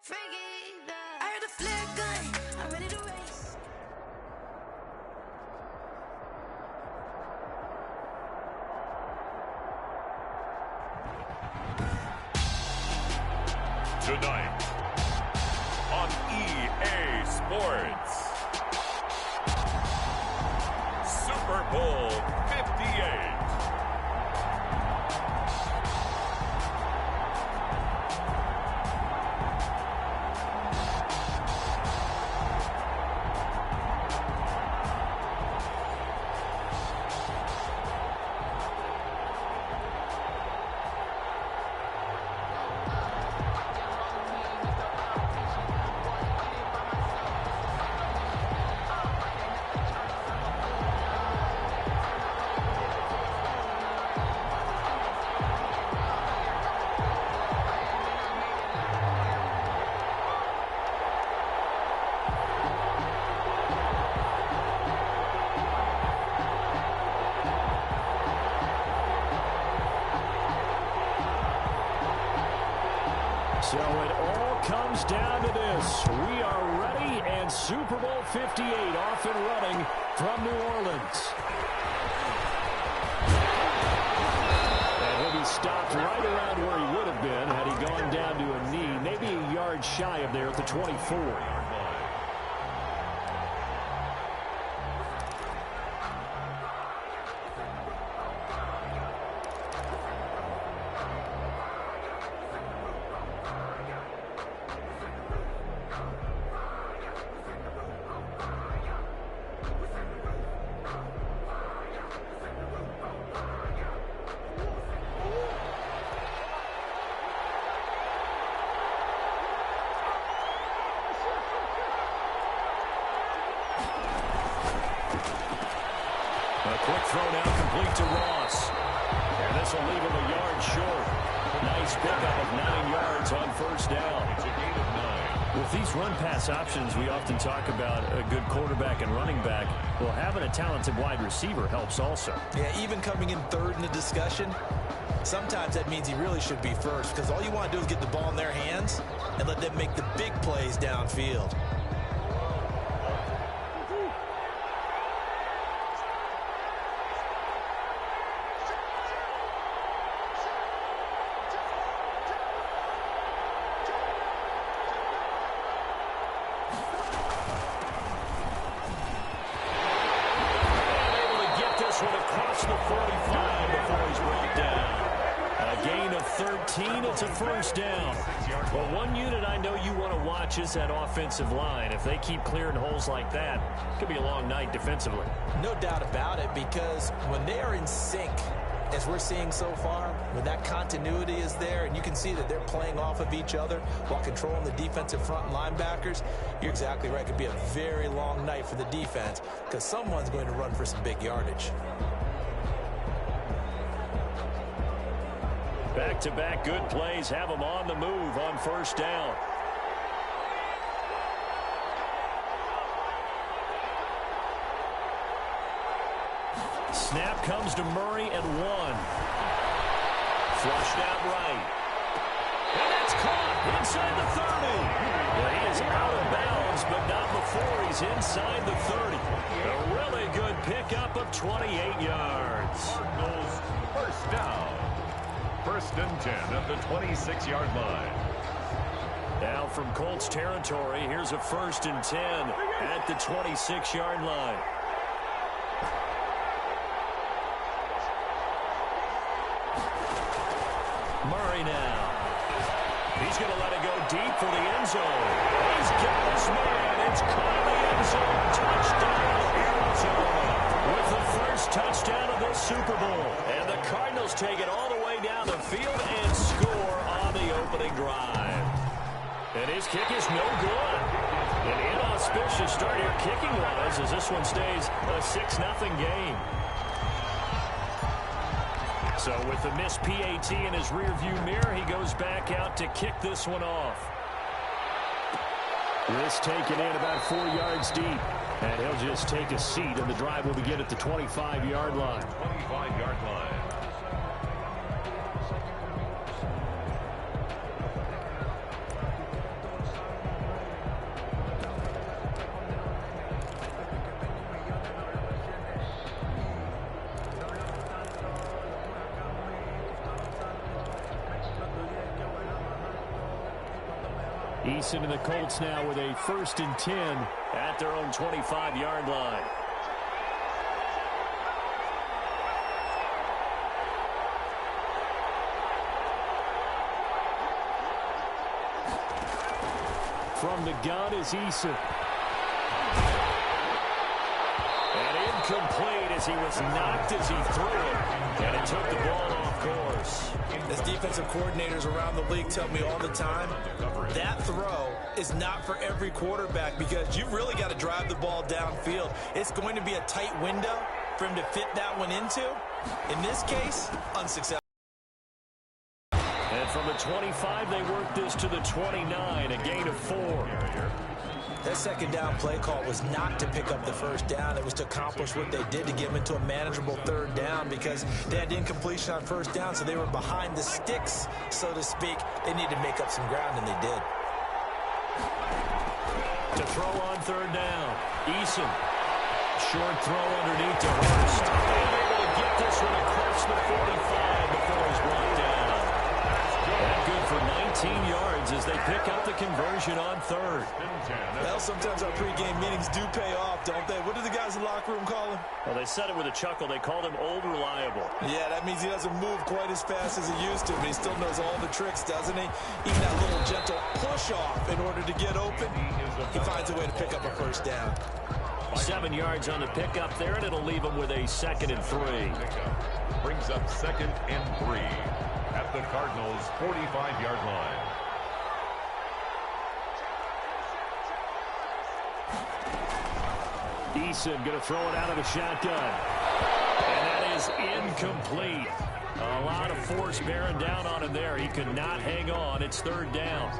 I heard the flare gun, I'm ready to race. Tonight on EA Sports, Super Bowl 58. So it all comes down to this. We are ready, and Super Bowl 58 off and running from New Orleans. And he'll be stopped right around where he would have been had he gone down to a knee, maybe a yard shy of there at the 24. A quick throw now complete to Ross. And this will leave him a yard short. Nice pickup of 9 yards on first down. It's a gain of 9. With these run-pass options, we often talk about a good quarterback and running back. Well, having a talented wide receiver helps also. Yeah, even coming in third in the discussion, sometimes that means he really should be first, because all you want to do is get the ball in their hands and let them make the big plays downfield. It's a first down. Well, one unit I know you want to watch is that offensive line. If they keep clearing holes like that, it could be a long night defensively. No doubt about it, because when they are in sync, as we're seeing so far, when that continuity is there and you can see that they're playing off of each other while controlling the defensive front linebackers, you're exactly right. It could be a very long night for the defense because someone's going to run for some big yardage. Back-to-back good plays have them on the move on first down. Snap comes to Murray at 1. Flushed out right. And that's caught inside the 30. Well, he is out of bounds, but not before he's inside the 30. A really good pickup of 28 yards. Cardinals first down. First and 10 at the 26-yard line. Now from Colts territory, here's a first and 10 at the 26-yard line. Murray now. He's going to let it go deep for the end zone. He's got his man. It's caught in the end zone. Touchdown, Arizona. With the first touchdown of this Super Bowl. And the Cardinals take it all the way down the field and score on the opening drive. And his kick is no good. An inauspicious start here kicking-wise as this one stays a 6-0 game. So with the missed PAT in his rearview mirror, he goes back out to kick this one off. This taken in about 4 yards deep. And he'll just take a seat, and the drive will begin at the 25-yard line. 25-yard line. Eason and the Colts now with a 1st and 10 at their own 25-yard line. From the gun is Eason. And incomplete as he was knocked as he threw it. And it took the ball off course. As defensive coordinators around the league tell me all the time, that throw is not for every quarterback because you've really got to drive the ball downfield. It's going to be a tight window for him to fit that one into. In this case, unsuccessful. And from the 25, they work this to the 29, a gain of 4. That second down play call was not to pick up the first down. It was to accomplish what they did to get them into a manageable third down because they had incompletion on first down, so they were behind the sticks, so to speak. They needed to make up some ground, and they did. To throw on third down, Eason. Short throw underneath to Hurst. And able to get this one across the 45 before he's brought down. And good for 19 yards as they pick up the conversion on third. Well, sometimes our pregame meetings do pay off, don't they? What do the guys in the locker room call him? Well, they said it with a chuckle. They called him old reliable. Yeah, that means he doesn't move quite as fast as he used to, but he still knows all the tricks, doesn't he? Even that little gentle push-off in order to get open, he finds a way to pick up a first down. 7 yards on the pickup there, and it'll leave him with a 2nd and 3. Brings up 2nd and 3 at the Cardinals' 45-yard line. Eason going to throw it out of the shotgun. And that is incomplete. A lot of force bearing down on him there. He could not hang on. It's third down.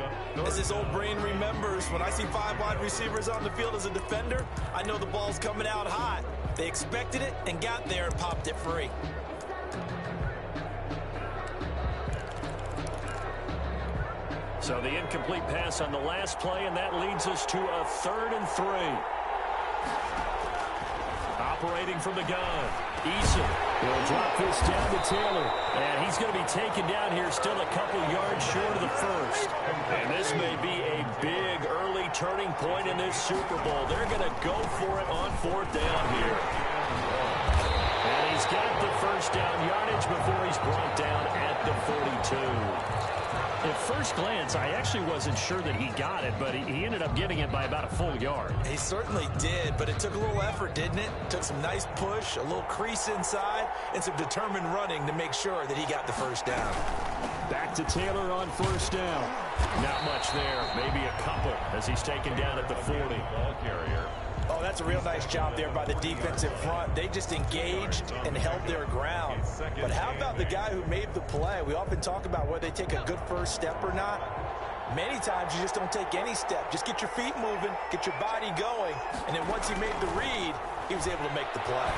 As his old brain remembers, when I see 5 wide receivers on the field as a defender, I know the ball's coming out hot. They expected it and got there and popped it free. So the incomplete pass on the last play, and that leads us to a 3rd and 3. Operating from the gun, Eason will drop this down to Taylor. And he's going to be taken down here still a couple yards short of the first. And this may be a big early turning point in this Super Bowl. They're going to go for it on 4th down here. And he's got the first down yardage before he's brought down at the 42. At first glance, I actually wasn't sure that he got it, but he ended up getting it by about a full yard. He certainly did, but it took a little effort, didn't it? Took some nice push, a little crease inside, and some determined running to make sure that he got the first down. Back to Taylor on 1st down. Not much there, maybe a couple as he's taken down at the 40. Ball carrier. Oh, that's a real nice job there by the defensive front. They just engaged and held their ground. But how about the guy who made the play? We often talk about whether they take a good first step or not. Many times you just don't take any step. Just get your feet moving, get your body going, and then once he made the read, he was able to make the play.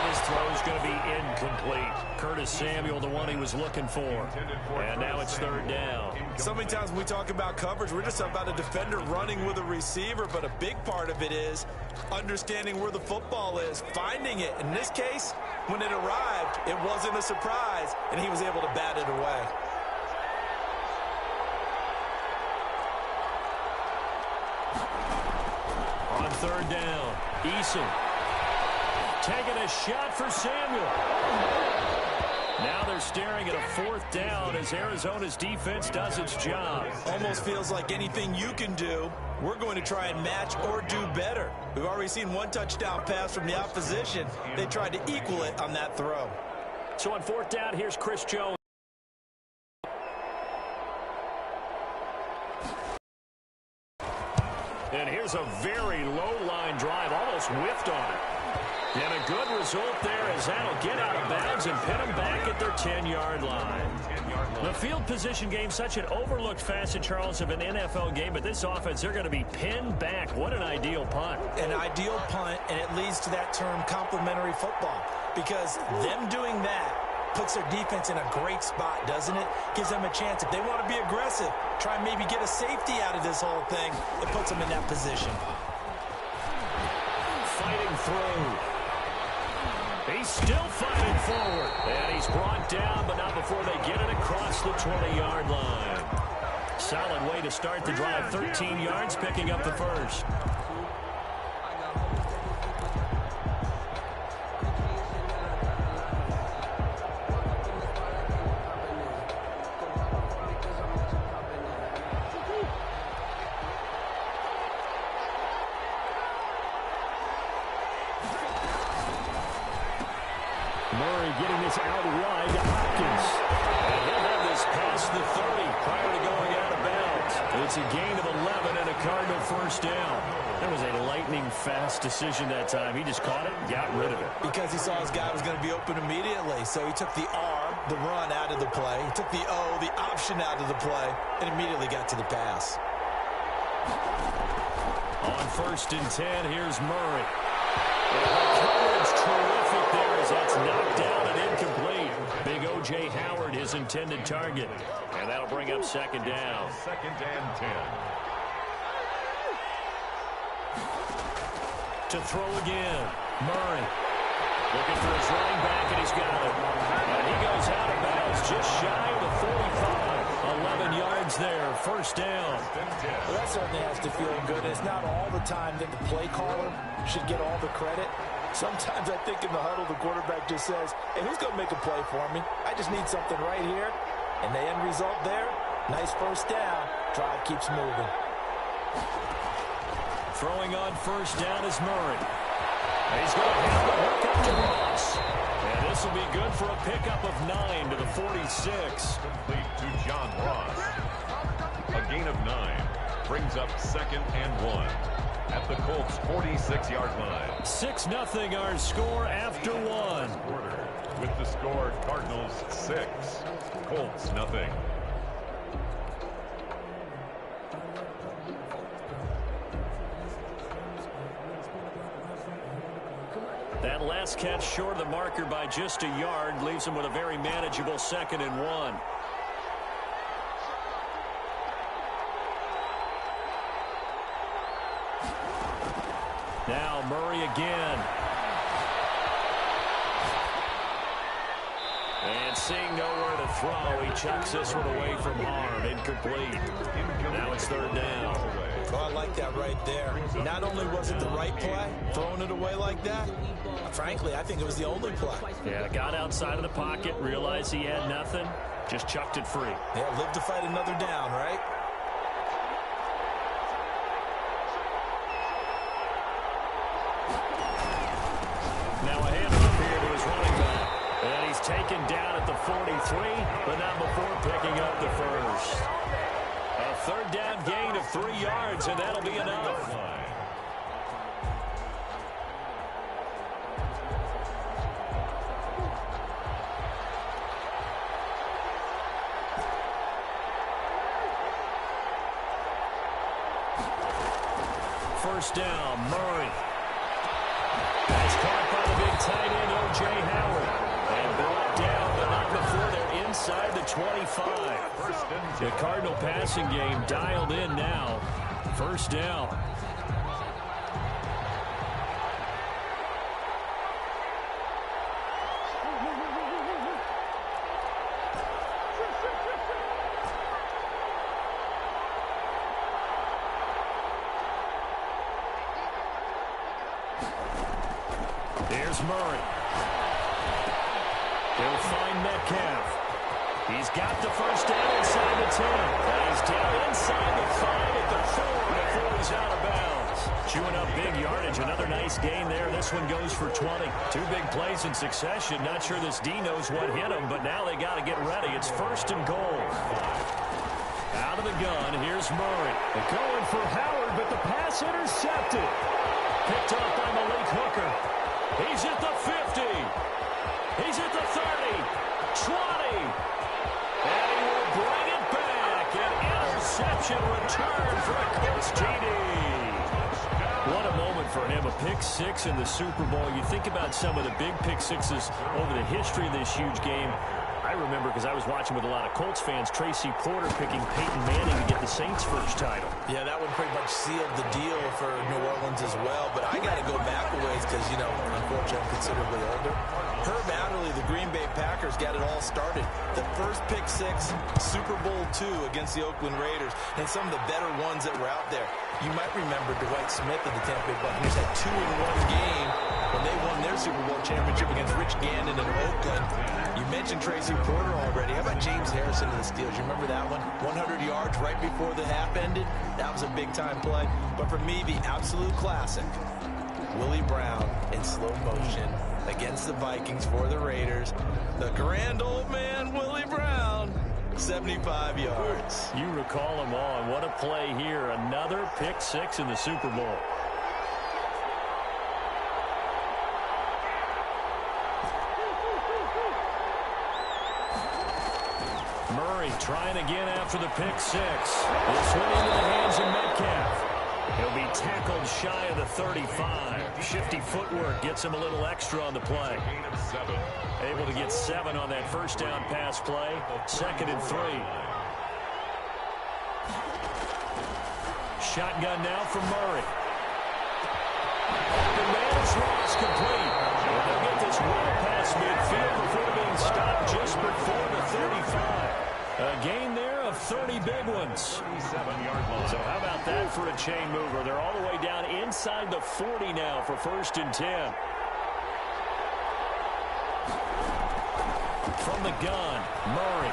His throw is going to be incomplete. Curtis Samuel, the one he was looking for. And now it's 3rd down. So many times when we talk about coverage, we're just about a defender running with a receiver, but a big part of it is understanding where the football is, finding it. In this case, when it arrived, it wasn't a surprise, and he was able to bat it away. On 3rd down, Eason taking a shot for Samuel. Now they're staring at a 4th down as Arizona's defense does its job. Almost feels like anything you can do, we're going to try and match or do better. We've already seen 1 touchdown pass from the opposition. They tried to equal it on that throw. So on 4th down, here's Chris Jones. And here's a very low-line drive, almost whiffed on it. And a good result there as that'll get out of bounds and pin them back at their 10-yard line. The field position game, such an overlooked facet, Charles, of an NFL game, but this offense, they're going to be pinned back. What an ideal punt. An ideal punt, and it leads to that term complementary football, because them doing that puts their defense in a great spot, doesn't it? Gives them a chance. If they want to be aggressive, try and maybe get a safety out of this whole thing, it puts them in that position. Fighting through. He's still fighting forward. And he's brought down, but not before they get it across the 20-yard line. solid way to start the drive. 13 yards, picking up the first. Murray getting this out wide to Hopkins. And he'll have this past the 30 prior to going out of bounds. It's a gain of 11 and a Cardinal first down. That was a lightning-fast decision that time. He just caught it and got rid of it. Because he saw his guy was going to be open immediately. So he took the R, the run, out of the play. He took the O, the option, out of the play, and immediately got to the pass. On 1st and 10, here's Murray. The coverage terrific there as that's knocked down and incomplete. Big O.J. Howard, his intended target. And that'll bring up 2nd down. 2nd and 10. To throw again. Murray looking for his running back, and he's got it. And he goes out of bounds just shy of the 45. 11 yards there. First down. Well, that certainly has to feel good. It's not all the time that the play caller should get all the credit. Sometimes I think in the huddle, the quarterback just says, hey, who's going to make a play for me? I just need something right here. And the end result there, nice first down. Drive keeps moving. Throwing on first down is Murray. He's going to have the hook up to Ross. And this will be good for a pickup of 9 to the 46. Complete to John Ross. A gain of 9 brings up 2nd and 1 at the Colts' 46-yard line. 6-0 our score after 1. Quarter with the score Cardinals 6, Colts nothing. That last catch short of the marker by just a yard leaves him with a very manageable 2nd and 1. Now Murray again. And seeing nowhere to throw, he chucks this one away from harm. Incomplete. Now it's 3rd down. Oh, I like that right there. Not only was it the right play, throwing it away like that, frankly, I think it was the only play. Yeah, got outside of the pocket, realized he had nothing, just chucked it free. Yeah, live to fight another down, right? Now a handoff here to his running back. And he's taken down at the 43, but not before picking up the first. A 3rd down gain of 3 yards, and that'll be enough. First down, Murray. That's caught by the big tight end, O.J. Howard. And brought down, but not before they're inside the 25. The Cardinal passing game dialed in now. First down. Here's Murray. He'll find Metcalf. He's got the first down inside the 10. And he's down inside the 5 at the 4 before he's out of bounds. Chewing up big yardage. Another nice gain there. This one goes for 20. 2 big plays in succession. Not sure this D knows what hit him, but now they got to get ready. It's 1st and goal. Out of the gun, here's Murray. They're going for Howard, but the pass intercepted. Picked up by Malik Hooker. He's at the 50. He's at the 30. 20. And he will bring it back. An interception return for a Colts TD. What a moment for him. A pick 6 in the Super Bowl. You think about some of the big pick 6s over the history of this huge game. I remember, because I was watching with a lot of Colts fans, Tracy Porter picking Peyton Manning to get the Saints' first title. Yeah, that one pretty much sealed the deal for New Orleans as well. But I got to go back a ways because, you know, unfortunately I'm considerably older. Herb Adderley, the Green Bay Packers, got it all started. The first pick six, Super Bowl II against the Oakland Raiders, and some of the better ones that were out there. You might remember Dwight Smith of the Tampa Bay Buccaneers had 2-in-1 game when they won their Super Bowl championship against Rich Gannon in Oakland. You mentioned Tracy Porter already. How about James Harrison of the Steelers? You remember that one? 100 yards right before the half ended? That was a big-time play. But for me, the absolute classic, Willie Brown in slow motion against the Vikings for the Raiders. The grand old man, Willie Brown, 75 yards. You recall them all. What a play here. Another pick six in the Super Bowl. Murray trying again after the pick six. This one into the hands of Metcalf. He'll be tackled shy of the 35. Shifty footwork gets him a little extra on the play. Able to get 7 on that first down pass play. 2nd and 3. Shotgun now from Murray. The man's Ross complete. They'll get this well past midfield before being stopped just before the 35. A gain there of 30 big ones. So how about that for a chain mover? They're all the way down inside the 40 now for 1st and 10. From the gun, Murray.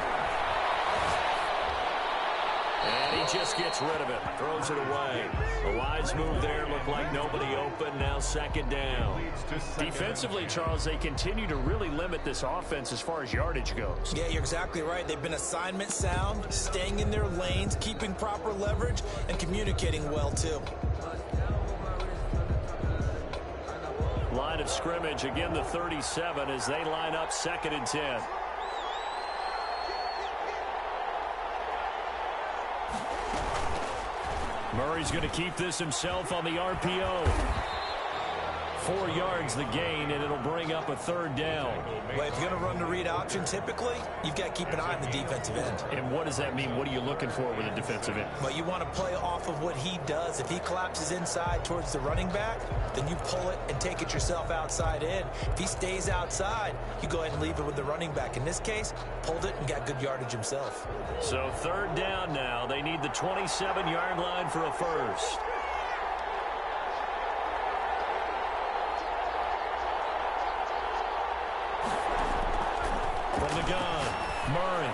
And he just gets rid of it. Throws it away. A wise move there. Looked like nobody open. Now 2nd down. Defensively, Charles, they continue to really limit this offense as far as yardage goes. Yeah, you're exactly right. They've been assignment sound, staying in their lanes, keeping proper leverage, and communicating well, too. Line of scrimmage, again the 37 as they line up 2nd and 10. Murray's going to keep this himself on the RPO. 4 yards the gain, and it'll bring up a 3rd down. Well, if you're going to run the read option, typically, you've got to keep an eye on the defensive end. And what does that mean? What are you looking for with a defensive end? Well, you want to play off of what he does. If he collapses inside towards the running back, then you pull it and take it yourself outside in. If he stays outside, you go ahead and leave it with the running back. In this case, pulled it and got good yardage himself. So 3rd down now. They need the 27-yard line for a first. From the gun, Murray.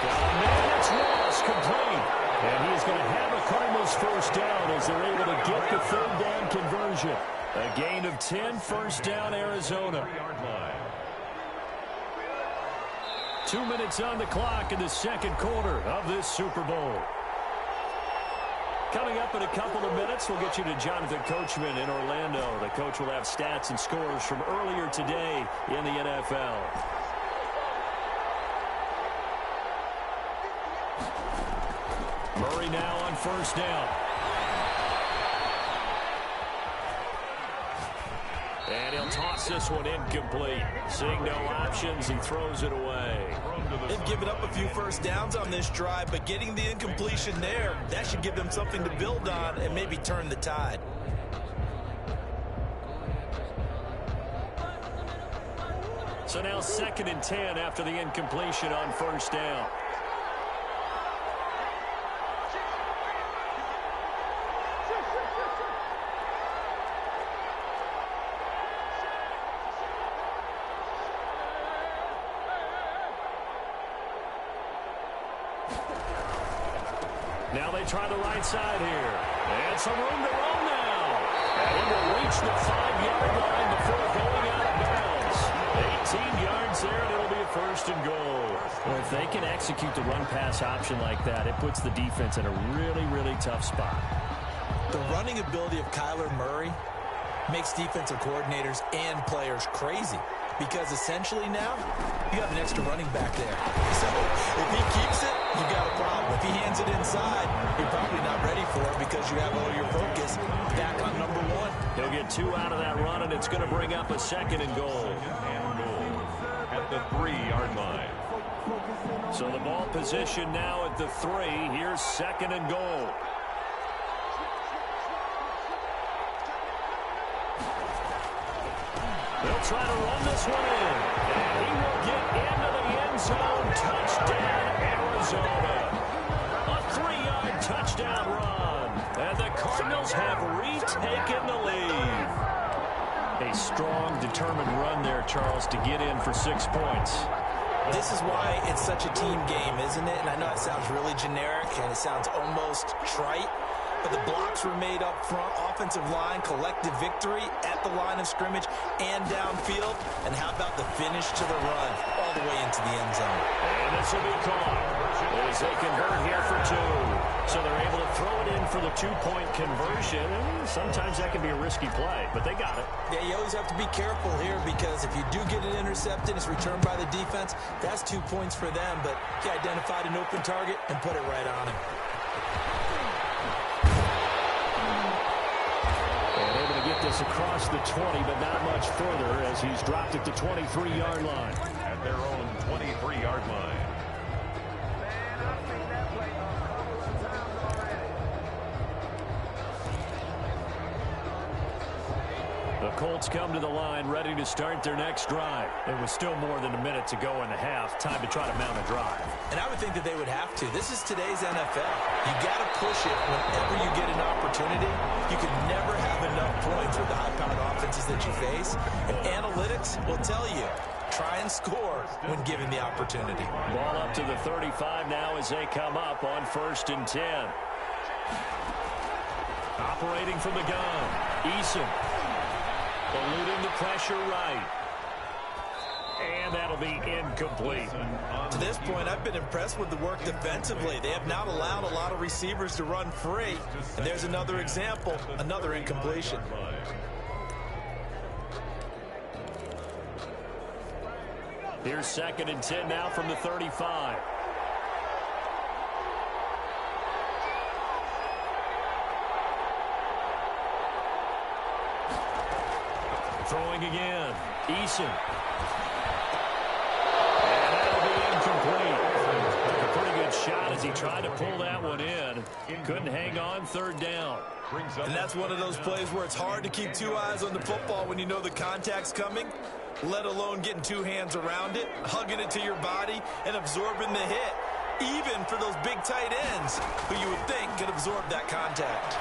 Now it's Ross complete. And he's going to have a Cardinals 1st down as they're able to get the 3rd down conversion. A gain of 10, 1st down, Arizona. 2 minutes on the clock in the 2nd quarter of this Super Bowl. Coming up in a couple of minutes, we'll get you to Jonathan Coachman in Orlando. The coach will have stats and scores from earlier today in the NFL. Murray now on 1st down. And he'll toss this one incomplete. Seeing no options, he throws it away. They've given up a few 1st downs on this drive, but getting the incompletion there, that should give them something to build on and maybe turn the tide. So now 2nd and 10 after the incompletion on 1st down. Now they try the right side here. And some room to run now. And will reach the 5-yard line before going out of bounds. 18 yards there, and it'll be a 1st and goal. Well, if they can execute the run-pass option like that, it puts the defense in a really, really tough spot. The running ability of Kyler Murray makes defensive coordinators and players crazy. Because essentially now, you have an extra running back there. So if he keeps it, you got a problem. If he hands it inside, you're probably not ready for it because you have all your focus back on number 1. He'll get 2 out of that run, and it's going to bring up a 2nd and goal. At the 3-yard line. So the ball position now at the 3. Here's 2nd and goal. They'll He'll try to run this one in. And he will get into the end zone. Touchdown, Arizona. A 3-yard touchdown run. And the Cardinals have retaken the lead. A strong, determined run there, Charles, to get in for 6 points. This is why it's such a team game, isn't it? And I know it sounds really generic and it sounds almost trite, but the blocks were made up front, offensive line, collective victory at the line of scrimmage and downfield. And how about the finish to the run all the way into the end zone? And this will be caught as they convert here for 2. So they're able to throw it in for the 2-point conversion. And sometimes that can be a risky play, but they got it. Yeah, you always have to be careful here because if you do get it intercepted, it's returned by the defense. That's 2 points for them, but he identified an open target and put it right on him. And able to get this across the 20, but not much further as he's dropped at the 23-yard line. At their own 23-yard line. The Colts come to the line ready to start their next drive. It was still more than a minute to go in the half. Time to try to mount a drive. And I would think that they would have to. This is today's NFL. You got to push it whenever you get an opportunity. You can never have enough points with the high-powered offenses that you face. And analytics will tell you, try and score when given the opportunity. Ball up to the 35 now as they come up on 1st and 10. Operating from the gun, Eason. Eluding the pressure right. And that'll be incomplete. To this point, I've been impressed with the work defensively. They have not allowed a lot of receivers to run free. And there's another example, another incompletion. Here's 2nd and 10 now from the 35. Throwing again. Eason. And that'll be incomplete. Took a pretty good shot as he tried to pull that one in. Couldn't hang on. 3rd down. And that's one of those plays where it's hard to keep 2 eyes on the football when you know the contact's coming, let alone getting 2 hands around it, hugging it to your body, and absorbing the hit, even for those big tight ends who you would think could absorb that contact.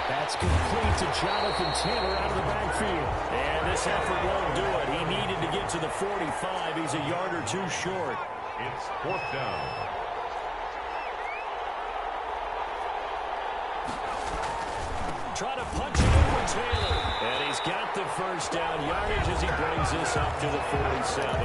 That's complete to Jonathan Taylor out of the backfield. And this effort won't do it. He needed to get to the 45. He's a yard or 2 short. It's 4th down. Try to punch it in with Taylor. And he's got the 1st down yardage as he brings this up to the 47.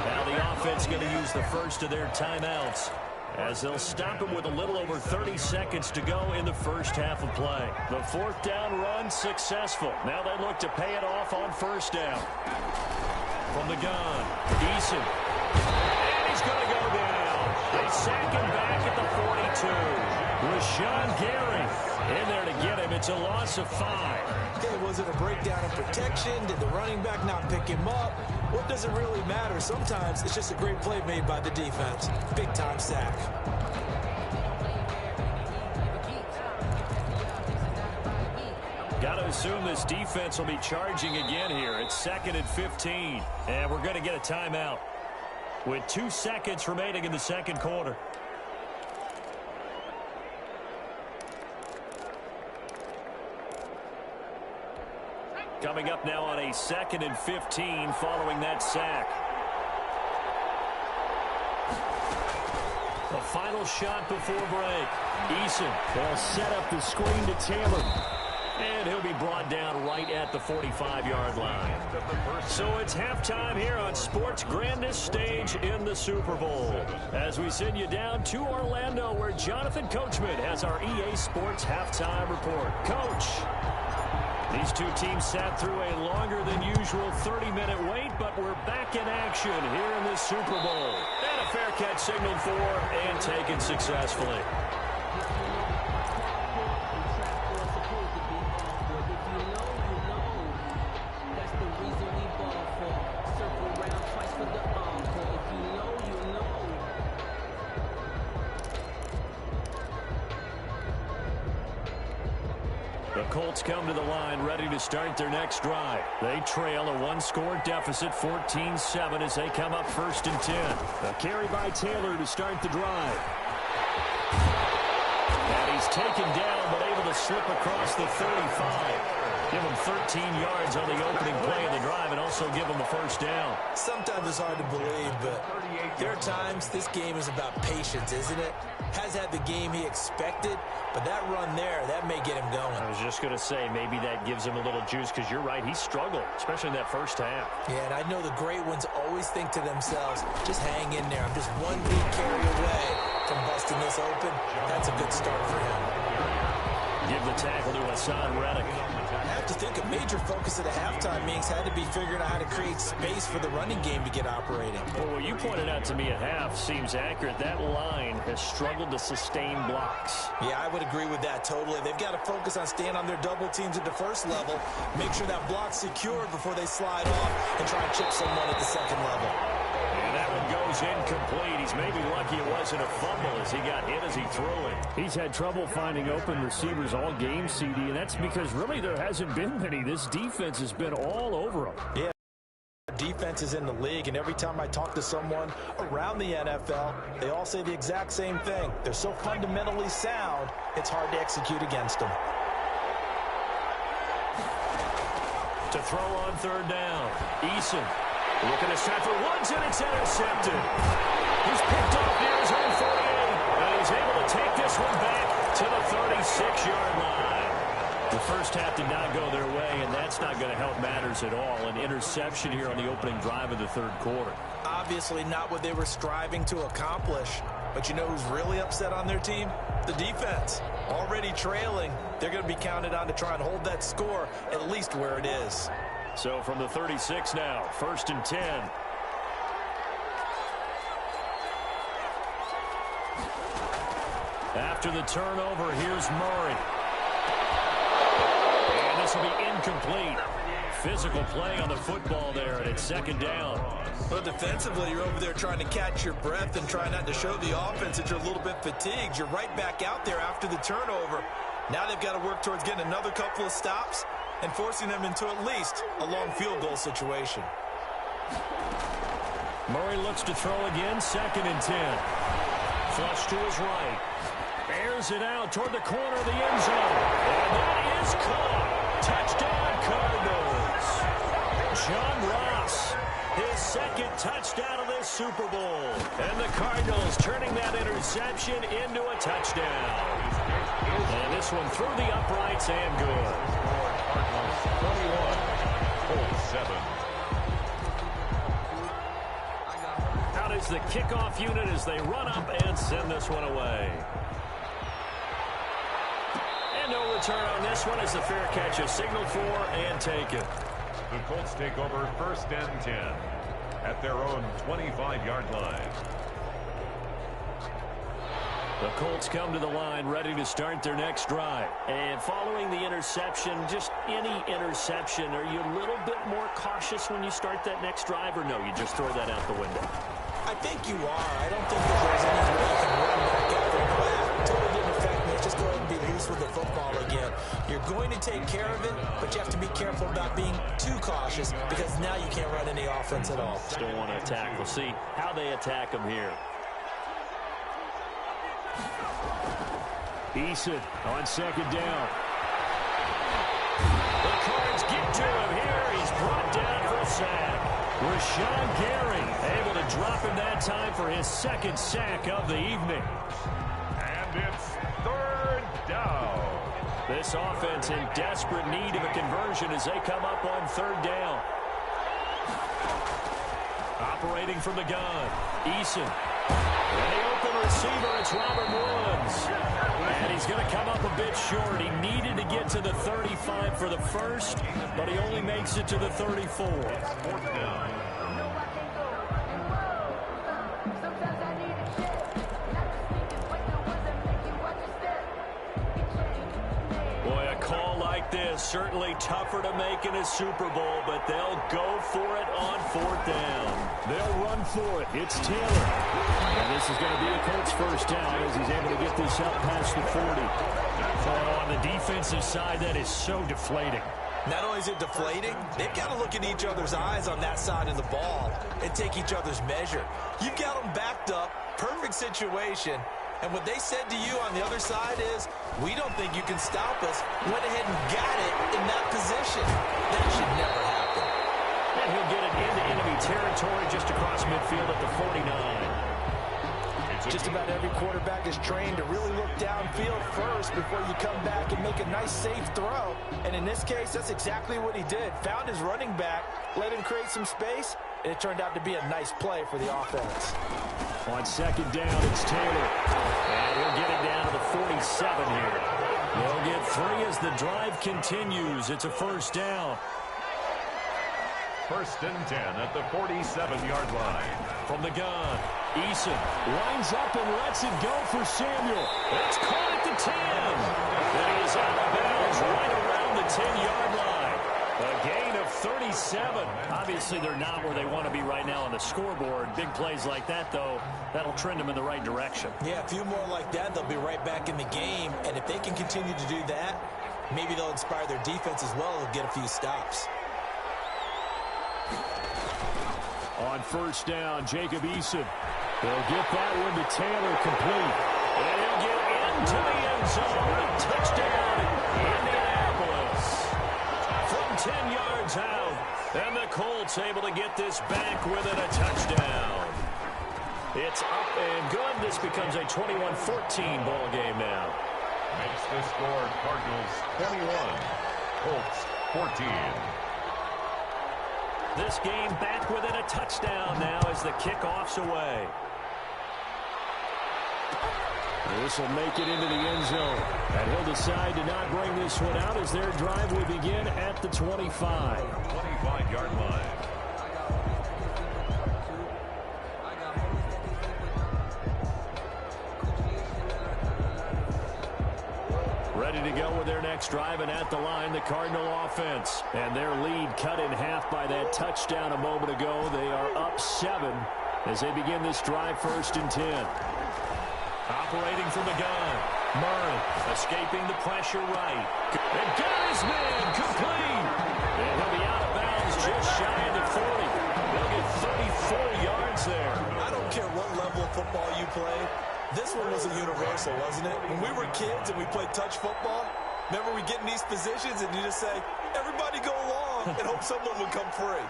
Now the offense going to use the first of their timeouts, as they'll stop him with a little over 30 seconds to go in the first half of play. The 4th down run successful. Now they look to pay it off on 1st down. From the gun, Eason. And he's going to go down. They sack him back at the 42. Rashawn Gary in there to get him. It's a loss of 5. Okay, was it a breakdown in protection? Did the running back not pick him up? What does it really matter? Sometimes it's just a great play made by the defense. Big-time sack. Got to assume this defense will be charging again here. It's 2nd and 15. And we're going to get a timeout with 2 seconds remaining in the 2nd quarter. Coming up now on a 2nd and 15 following that sack. The final shot before break. Eason will set up the screen to Taylor. And he'll be brought down right at the 45-yard line. So it's halftime here on sports' grandest stage in the Super Bowl, as we send you down to Orlando, where Jonathan Coachman has our EA Sports halftime report. Coach, these 2 teams sat through a longer than usual 30-minute wait, but we're back in action here in this Super Bowl. And a fair catch signaled for and taken successfully. Colts come to the line ready to start their next drive. They trail a one-score deficit, 14-7, as they come up 1st and 10. A carry by Taylor to start the drive. And he's taken down, but able to slip across the 35. Give him 13 yards on the opening play of the drive and also give him a first down. Sometimes it's hard to believe, but there are times this game is about patience, isn't it? Has had the game he expected, but that run there, that may get him going. I was just going to say, maybe that gives him a little juice, because you're right, he struggled, especially in that first half. Yeah, and I know the great ones always think to themselves, just hang in there. I'm just one big carry away from busting this open. That's a good start for him. Give the tackle to Hassan Reddick. I have to think a major focus at a halftime meetings had to be figuring out how to create space for the running game to get operating. Well, what you pointed out to me at half seems accurate. That line has struggled to sustain blocks. Yeah, I would agree with that totally. They've got to focus on staying on their double teams at the first level, make sure that block's secured before they slide off and try and chip someone at the second level. And that one goes incomplete. He's maybe lucky it wasn't a fumble as he got hit as he threw it. He's had trouble finding open receivers all game, CD, and that's because really there hasn't been many. This defense has been all over him. Yeah. Defenses in the league, and every time I talk to someone around the NFL, they all say the exact same thing. They're so fundamentally sound, it's hard to execute against them. To throw on 3rd down, Eason. Looking to set for Woods, and it's intercepted. He's picked off near his own 48, and he's able to take this one back to the 36-yard line. The first half did not go their way, and that's not going to help matters at all. An interception here on the opening drive of the 3rd quarter. Obviously not what they were striving to accomplish. But you know who's really upset on their team? The defense. Already trailing, they're going to be counted on to try and hold that score at least where it is. So from the 36 now, 1st and 10. After the turnover, here's Murray. And this will be incomplete. Physical play on the football there, and it's 2nd down. Well, defensively, you're over there trying to catch your breath and try not to show the offense that you're a little bit fatigued. You're right back out there after the turnover. Now they've got to work towards getting another couple of stops and forcing them into at least a long field goal situation. Murray looks to throw again, 2nd and 10. Flush to his right. Airs it out toward the corner of the end zone. And that is caught. Touchdown, Cardinals. John Ross, his 2nd touchdown of this Super Bowl. And the Cardinals turning that interception into a touchdown. And this one through the uprights and good. Cardinals 21, Colts 7. Out is the kickoff unit as they run up and send this one away. And no return on this one as the fair catch is signaled for and taken. The Colts take over 1st and 10 at their own 25-yard line. The Colts come to the line ready to start their next drive. And following the interception, just any interception, are you a little bit more cautious when you start that next drive, or no, you just throw that out the window? I think you are. I don't think that there's any way you can run back out there. No, that totally didn't affect me. Just go ahead and be loose with the football again. You're going to take care of it, but you have to be careful about being too cautious because now you can't run any offense at all. Still want to attack. We'll see how they attack them here. Eason on 2nd down. The Cards get to him here. He's brought down for a sack. Rashawn Gary able to drop him that time for his 2nd sack of the evening. And it's 3rd down. This offense in desperate need of a conversion as they come up on 3rd down. Operating from the gun, Eason. And the open receiver, it's Robert Woods. And he's going to come up a bit short. He needed to get to the 35 for the first, but he only makes it to the 34. 4th down. Boy, a call like this, certainly tougher to make in a Super Bowl, but they'll go for it on 4th down. They'll run for it. It's Taylor. And this is going to be a Colts first down as he's able to get this up past the 40. Oh, on the defensive side, that is so deflating. Not only is it deflating, they've got to look in each other's eyes on that side of the ball and take each other's measure. You've got them backed up, perfect situation, and what they said to you on the other side is, we don't think you can stop us. Went ahead and got it in that position. That should never happen. And he'll get it into enemy territory just across midfield at the 49. Just about every quarterback is trained to really look downfield first before you come back and make a nice, safe throw. And in this case, that's exactly what he did. Found his running back, let him create some space, and it turned out to be a nice play for the offense. On second down, it's Taylor. And he'll get it down to the 47 here. They'll get 3 as the drive continues. It's a first down. First and 10 at the 47-yard line. From the gun, Eason lines up and lets it go for Samuel. It's caught at the 10. And he is out of bounds right around the 10-yard line. A gain of 37. Obviously, they're not where they want to be right now on the scoreboard. Big plays like that, though, that'll trend them in the right direction. Yeah, a few more like that, they'll be right back in the game. And if they can continue to do that, maybe they'll inspire their defense as well. They'll get a few stops. On first down, Jacob Eason. They'll get that one to Taylor complete. And he'll get into the end zone. A touchdown, Indianapolis. From 10 yards out. And the Colts able to get this back within a touchdown. It's up and good. This becomes a 21-14 ball game now. Makes the score Cardinals 21, Colts 14. This game back within a touchdown now as the kickoff's away. This will make it into the end zone. And he'll decide to not bring this one out as their drive will begin at the 25. 25-yard line. Ready to go with their next drive, and at the line, the Cardinal offense. And their lead cut in half by that touchdown a moment ago. They are up 7 as they begin this drive first and 10. Operating from the gun. Murray escaping the pressure right. And got his man complete. And he'll be out of bounds just shy of the 40. They'll get 34 yards there. I don't care what level of football you play. This one was a universal, wasn't it? When we were kids and we played touch football, remember we get in these positions and you just say, everybody go along and hope someone would come free.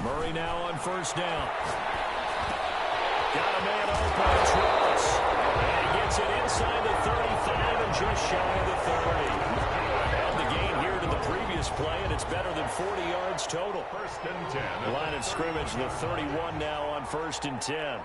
Murray now on first down. Got a man open, Truss. And he gets it inside the 35 and just shy of the 30. And the gain here to the previous play, and it's better than 40 yards total. First and 10. Line of scrimmage, the 31 now on first and 10.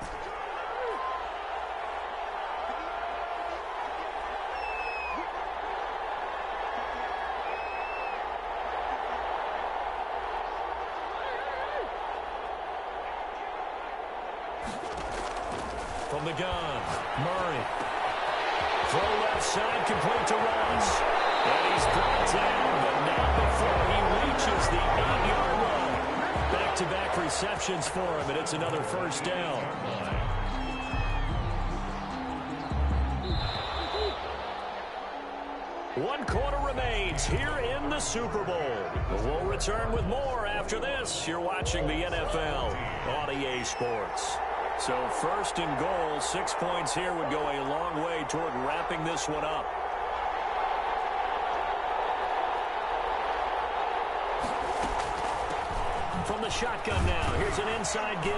From the gun, Murray. Throw left side, complete to Ross. And he's brought down, but not before he reaches the 8-yard line. Back-to-back receptions for him, and it's another first down. One quarter remains here in the Super Bowl. We'll return with more after this. You're watching the NFL on EA Sports. So first and goal, 6 points here would go a long way toward wrapping this one up. From the shotgun now, here's an inside give.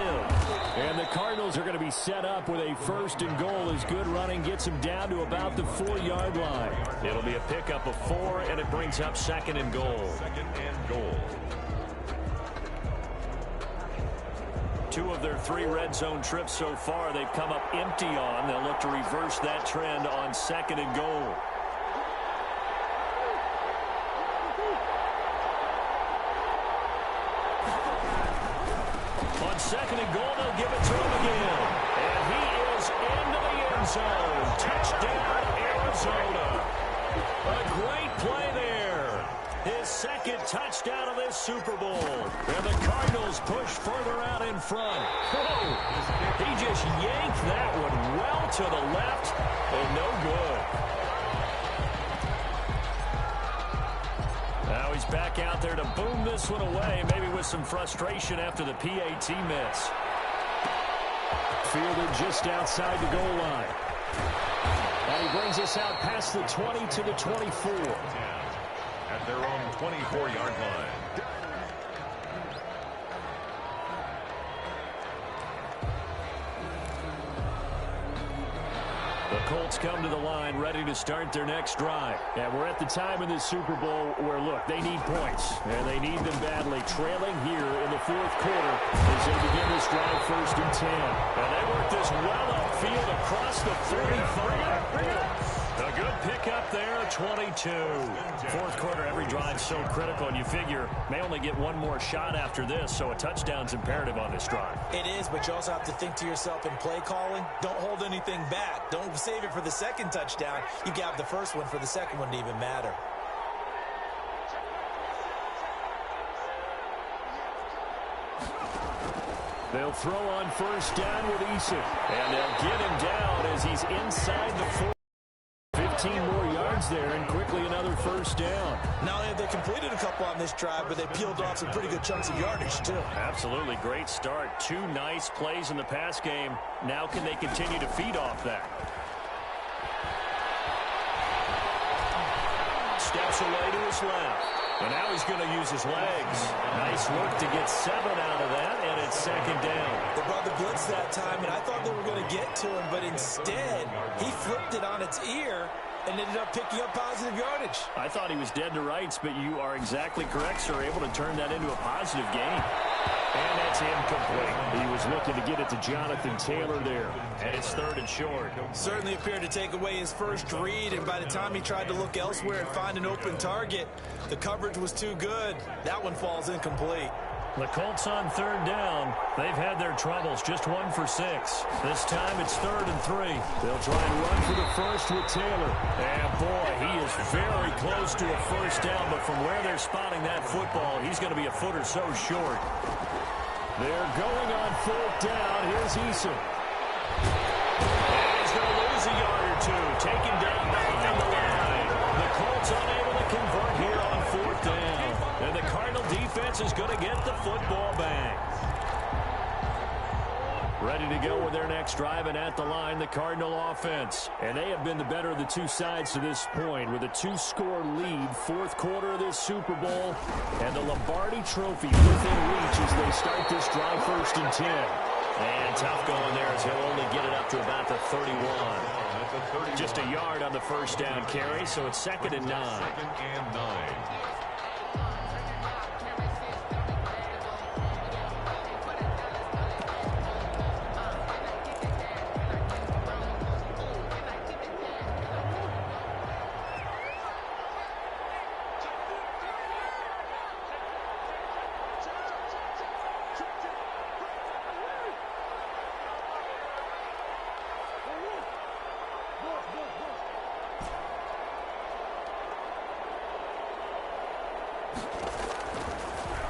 And the Cardinals are going to be set up with a first and goal as good running gets them down to about the 4-yard line. It'll be a pickup of 4, and it brings up second and goal. Second and goal. 2 of their 3 red zone trips so far, they've come up empty on. They'll look to reverse that trend on second and goal. On second and goal, they'll give it to him again. And he is into the end zone. Touchdown, Arizona. A great play there. His second touchdown of this Super Bowl. And the Cardinals push further out in front. Whoa! He just yanked that one well to the left and no good. Now he's back out there to boom this one away, maybe with some frustration after the PAT miss. Fielded just outside the goal line. And he brings us out past the 20 to the 24. At their own 24-yard line. The Colts come to the line ready to start their next drive. And we're at the time in this Super Bowl where, look, they need points. And they need them badly. Trailing here in the fourth quarter as they begin this drive 1st and 10. And they work this well upfield across the 35. A good pickup there, 22. Fourth quarter, every drive so critical, and you figure may only get one more shot after this, so a touchdown's imperative on this drive. It is, but you also have to think to yourself in play calling, don't hold anything back. Don't save it for the second touchdown. You got the first one for the second one to even matter. They'll throw on 1st down with Eason. And they'll get him down as he's inside the 4. 15 more yards there, and quickly another 1st down. Not only have they completed a couple on this drive, but they peeled off some pretty good chunks of yardage, too. Absolutely. Great start. 2 nice plays in the pass game. Now can they continue to feed off that? Steps away to his left. And now he's going to use his legs. Nice work to get 7 out of that, and it's 2nd down. They brought the blitz that time, and I thought they were going to get to him, but instead, he flipped it on its ear and ended up picking up positive yardage. I thought he was dead to rights, but you are exactly correct, sir. Able to turn that into a positive gain. And that's incomplete. He was looking to get it to Jonathan Taylor there. And it's 3rd and short. Certainly appeared to take away his first read, and by the time he tried to look elsewhere and find an open target, the coverage was too good. That one falls incomplete. The Colts on 3rd down. They've had their troubles, just 1 for 6. This time it's 3rd and 3. They'll try and run for the first with Taylor. And boy, he is very close to a 1st down, but from where they're spotting that football, he's going to be a foot or so short. They're going on 4th down. Here's Eason. And he's going to lose a yard or 2. Taken down behind the line. The Colts unable to convert here on 4th down. And the Cardinal defense is going to get the football back. Ready to go with their next drive, and at the line, the Cardinal offense. And they have been the better of the two sides to this point with a 2-score lead, 4th quarter of this Super Bowl, and the Lombardi Trophy within reach as they start this drive 1st and 10. And tough going there as he'll only get it up to about the 31. Just a yard on the 1st down carry, so it's 2nd and 9. 2nd and 9.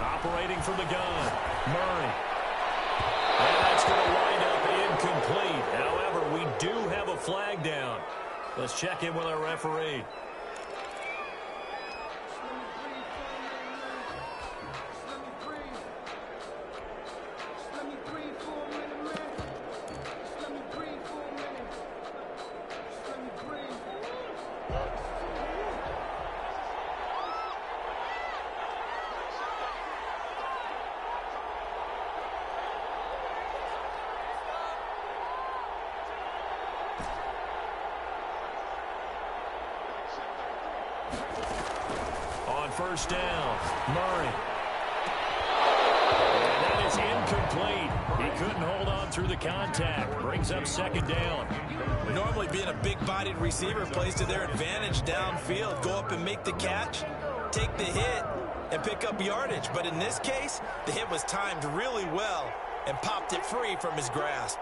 Operating from the gun, Murray. And that's going to wind up incomplete. However, we do have a flag down. Let's check in with our referee. On 1st down, Murray. And that is incomplete. He couldn't hold on through the contact. Brings up 2nd down. Normally being a big-bodied receiver plays to their advantage downfield. Go up and make the catch, take the hit, and pick up yardage. But in this case, the hit was timed really well and popped it free from his grasp.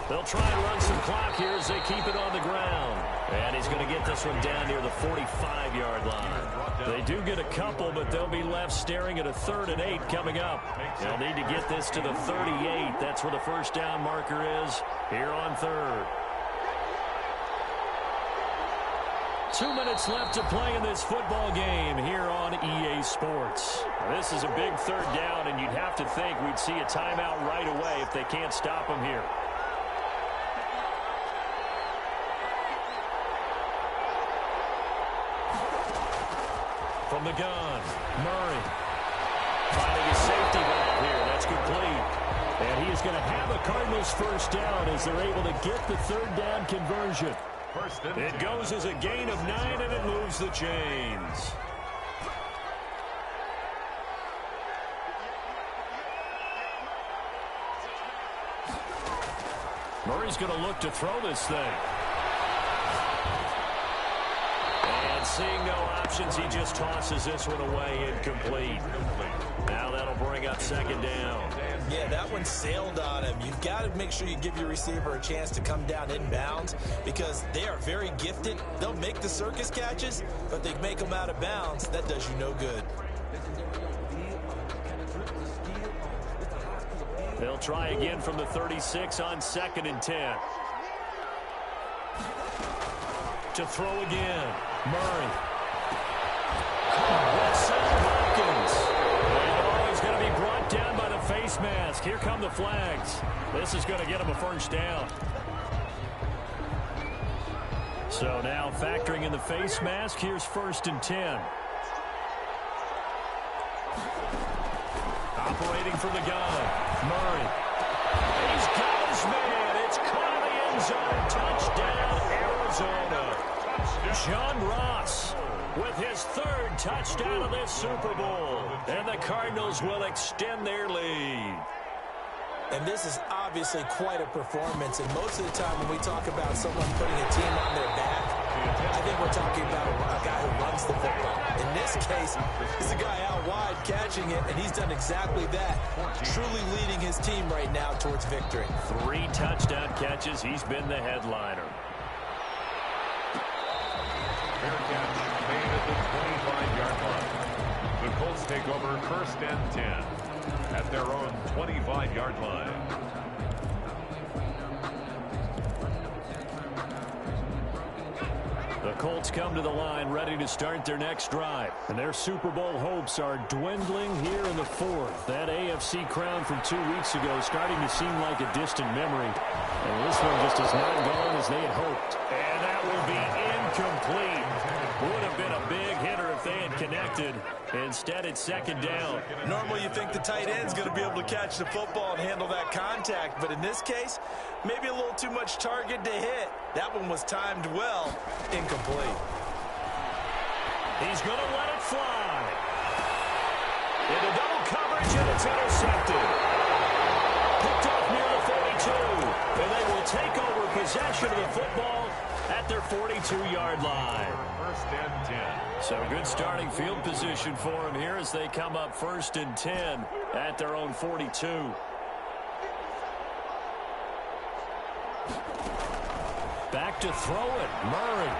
They'll try and run some clock here as they keep it on the ground. And he's going to get this one down near the 45-yard line. They do get a couple, but they'll be left staring at a 3rd and 8 coming up. They'll need to get this to the 38. That's where the first down marker is here on 3rd. 2 minutes left to play in this football game here on EA Sports. This is a big 3rd down, and you'd have to think we'd see a timeout right away if they can't stop him here. From the gun, Murray finding a safety valve here. That's complete. And he is going to have a Cardinals first down as they're able to get the 3rd down conversion. It goes as a gain of 9, and it moves the chains. Murray's going to look to throw this thing. Seeing no options, he just tosses this one away, incomplete. Now that'll bring up 2nd down. Yeah, that one sailed on him. You've got to make sure you give your receiver a chance to come down inbounds because they are very gifted. They'll make the circus catches, but they make them out of bounds. That does you no good. They'll try again from the 36 on 2nd and 10. To throw again. Murray. Hopkins. And he's going to be brought down by the face mask. Here come the flags. This is going to get him a first down. So now factoring in the face mask, here's 1st and 10. Operating from the gun. Murray. He's got his man. It's caught in the end zone. Touchdown, Arizona. John Ross with his 3rd touchdown of this Super Bowl. And the Cardinals will extend their lead. And this is obviously quite a performance. And most of the time when we talk about someone putting a team on their back, I think we're talking about a guy who runs the football. In this case, it's a guy out wide catching it, and he's done exactly that. Truly leading his team right now towards victory. 3 touchdown catches. He's been the headliner. Fair catch made at the 25-yard line. The Colts take over 1st and 10 at their own 25-yard line. The Colts come to the line ready to start their next drive. And their Super Bowl hopes are dwindling here in the 4th. That AFC crown from 2 weeks ago starting to seem like a distant memory. And this one just has not gone as they had hoped. And that will be incomplete. Would have been a big hitter if they had connected. Instead, it's 2nd down. Normally you think the tight end's going to be able to catch the football and handle that contact. But in this case, maybe a little too much target to hit. That one was timed well. Incomplete. He's going to let it fly. Into double coverage, and it's intercepted. Picked off near the 42. And they will take over possession of the football at their 42-yard line. 1st and 10. So good starting field position for them here as they come up 1st and 10 at their own 42. Back to throw it. Murray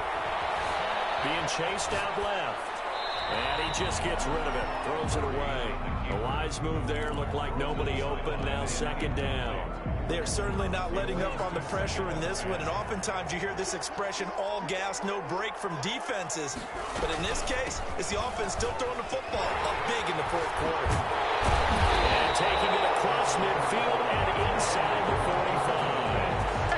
being chased out left. And he just gets rid of it. Throws it away. A wise move there. Looked like nobody open. Now 2nd down. They're certainly not letting up on the pressure in this one. And oftentimes you hear this expression, all gas, no break from defenses. But in this case, it's the offense still throwing the football up big in the 4th quarter. And taking it across midfield and inside the 45.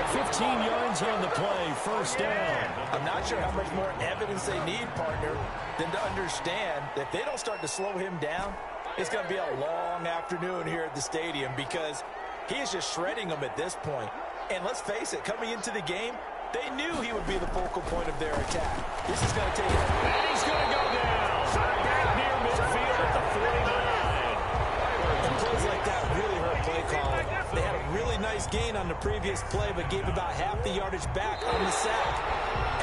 15 yards on the play, 1st down. I'm not sure how much more evidence they need, partner, than to understand that if they don't start to slow him down, it's going to be a long afternoon here at the stadium because he is just shredding them at this point. And let's face it, coming into the game, they knew he would be the focal point of their attack. This is going to take it. And he's going to go down. Near midfield at the 49. And plays like that really hurt play calling. They had a really nice gain on the previous play, but gave about half the yardage back on the sack.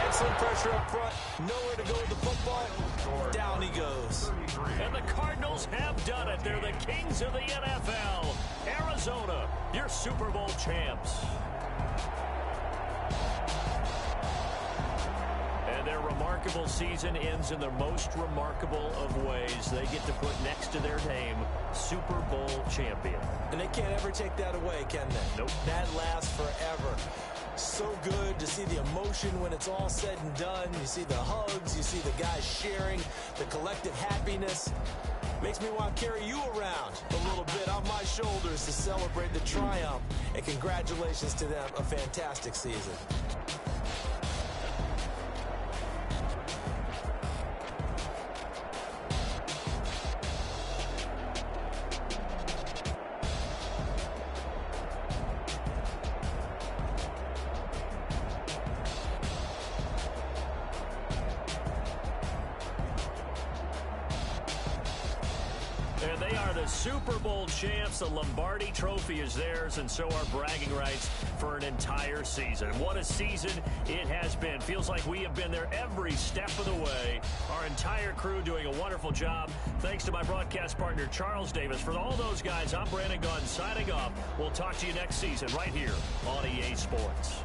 Excellent pressure up front. Nowhere to go with the football. Down he goes. And the Cardinals have done it. They're the kings of the NFL. Arizona, your Super Bowl champs. Their remarkable season ends in the most remarkable of ways. They get to put next to their name, Super Bowl champion. And they can't ever take that away, can they? Nope. That lasts forever. So good to see the emotion when it's all said and done. You see the hugs, you see the guys sharing, the collective happiness. Makes me want to carry you around a little bit on my shoulders to celebrate the triumph. And congratulations to them, a fantastic season. And they are the Super Bowl champs. The Lombardi Trophy is theirs, and so are bragging rights for an entire season. What a season it has been. Feels like we have been there every step of the way. Our entire crew doing a wonderful job. Thanks to my broadcast partner, Charles Davis. For all those guys, I'm Brandon Gunn signing off. We'll talk to you next season right here on EA Sports.